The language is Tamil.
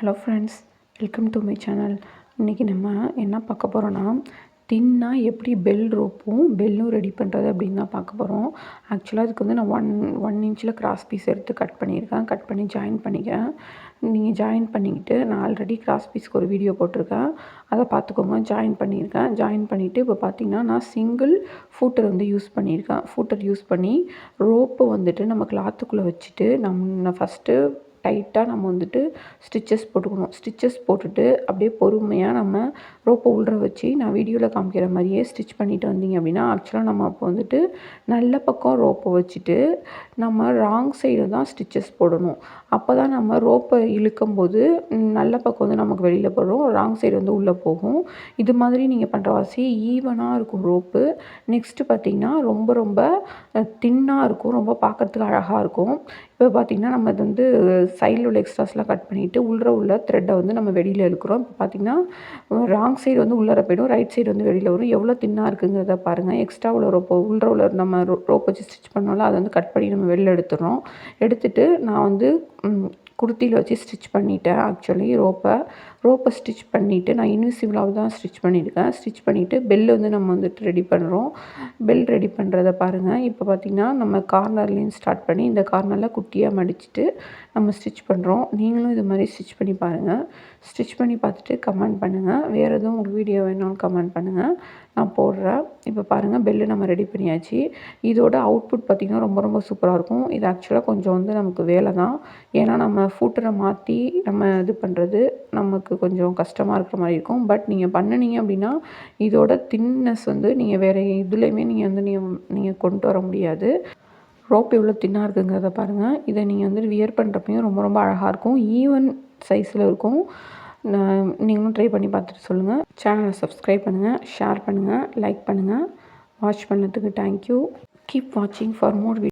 Hello friends, welcome to my channel. இன்றைக்கி நம்ம என்ன பார்க்க போகிறோன்னா, தின்னா எப்படி பெல்லும் ரெடி பண்ணுறது அப்படின்னு தான் பார்க்க போகிறோம். ஆக்சுவலாக அதுக்கு வந்து நான் ஒன் இன்ச்சில் கிராஸ் பீஸ் எடுத்து கட் பண்ணியிருக்கேன். கட் பண்ணி ஜாயின் பண்ணிக்கிறேன். நீங்கள் ஜாயின் பண்ணிக்கிட்டு, நான் ஆல்ரெடி கிராஸ் பீஸ்க்கு ஒரு வீடியோ போட்டிருக்கேன், அதை பார்த்துக்கோங்க. ஜாயின் பண்ணியிருக்கேன். ஜாயின் பண்ணிவிட்டு இப்போ பார்த்திங்கன்னா நான் சிங்கிள் ஃபூட்டர் வந்து யூஸ் பண்ணியிருக்கேன். ஃபூட்டர் யூஸ் பண்ணி ரோப்பை வந்துட்டு நம்ம கிளாத்துக்குள்ளே வச்சுட்டு நம்ம ஃபஸ்ட்டு டைட்டாக நம்ம வந்துட்டு ஸ்டிச்சஸ் போட்டுக்கணும். ஸ்டிச்சஸ் போட்டுட்டு அப்படியே பொறுமையாக நம்ம ரோப்பை உள்ற வச்சு நான் வீடியோவில் காமிக்கிற மாதிரியே ஸ்டிச் பண்ணிட்டு வந்தீங்க அப்படின்னா, ஆக்சுவலாக நம்ம அப்போ வந்துட்டு நல்ல பக்கம் ரோப்பை வச்சுட்டு நம்ம ராங் சைடு தான் ஸ்டிச்சஸ் போடணும். அப்போ தான் நம்ம ரோப்பை இழுக்கும்போது நல்ல பக்கம் வந்து நமக்கு வெளியில் போடும், ராங் சைடு வந்து உள்ளே போகும். இது மாதிரி நீங்கள் பண்ணுறவாசி ஈவனாக இருக்கும் ரோப்பு. நெக்ஸ்ட்டு பார்த்திங்கன்னா ரொம்ப தின்னாக இருக்கும், ரொம்ப பார்க்குறதுக்கு அழகாக இருக்கும். இப்போ பார்த்திங்கன்னா நம்ம இது வந்து சைடில் உள்ள எக்ஸ்ட்ராஸ்லாம் கட் பண்ணிவிட்டு உள்ள த்ரெட்டை வந்து நம்ம வெளியில் இழுக்கிறோம். இப்போ பார்த்திங்கன்னா ராங் சைடு வந்து உள்ளார போய்டும், ரைட் சைடு வந்து வெளியில் வரும். எவ்வளோ தின்னாக இருக்குங்கிறத பாருங்கள். எக்ஸ்ட்ரா உள்ள ரோப்போ உள்ள நம்ம ரோப் வச்சு ஸ்டிச் பண்ணோம்ல, அதை வந்து கட் பண்ணி நம்ம வெளில எடுத்துடுறோம். எடுத்துகிட்டு நான் வந்து குர்த்தியில் வச்சு ஸ்டிச் பண்ணிட்டேன். ஆக்சுவலி ரோப்பை ஸ்டிச் பண்ணிவிட்டு நான் இன்விசிபிளாக தான் ஸ்டிச் பண்ணியிருக்கேன். ஸ்டிச் பண்ணிவிட்டு பெல் வந்து நம்ம வந்துட்டு ரெடி பண்ணுறோம். பெல் ரெடி பண்ணுறத பாருங்கள். இப்போ பார்த்திங்கன்னா நம்ம கார்னர்லேயும் ஸ்டார்ட் பண்ணி இந்த கார்னரில் குட்டியாக மடிச்சுட்டு நம்ம ஸ்டிச் பண்ணுறோம். நீங்களும் இது மாதிரி ஸ்டிச் பண்ணி பாருங்கள். ஸ்டிச் பண்ணி பார்த்துட்டு கமெண்ட் பண்ணுங்கள். வேறு எதுவும் உங்களுக்கு வீடியோ வேணும்னு கமெண்ட் பண்ணுங்கள், நான் போடுறேன். இப்போ பாருங்கள், பெல்லு நம்ம ரெடி பண்ணியாச்சு. இதோட அவுட்புட் பார்த்திங்கன்னா ரொம்ப சூப்பராக இருக்கும். இது ஆக்சுவலாக கொஞ்சம் வந்து நமக்கு வேலை தான். ஏன்னா நம்ம ஃபூட்டரை மாற்றி நம்ம இது பண்ணுறது நமக்கு கொஞ்சம் கஷ்டமாக இருக்கிற மாதிரி இருக்கும். பட் நீங்கள் பண்ணினீங்க அப்படின்னா இதோட தின்னஸ் வந்து நீங்கள் வேறு இதுலேயுமே நீங்கள் கொண்டு வர முடியாது. ரோப் எவ்வளோ தின்னாக இருக்குங்கிறத பாருங்கள். இதை நீங்கள் வந்து வியர் பண்ணுறப்பையும் ரொம்ப அழகாக இருக்கும். ஈவன் சைஸில் இருக்கும். நீங்களும் ட்ரை பண்ணி பார்த்துட்டு சொல்லுங்கள். சேனலை சப்ஸ்கிரைப் பண்ணுங்கள், ஷேர் பண்ணுங்கள், லைக் பண்ணுங்கள். வாட்ச் பண்ணதுக்கு தேங்க்யூ. கீப் வாட்சிங் ஃபார் மோர் வீடியோ.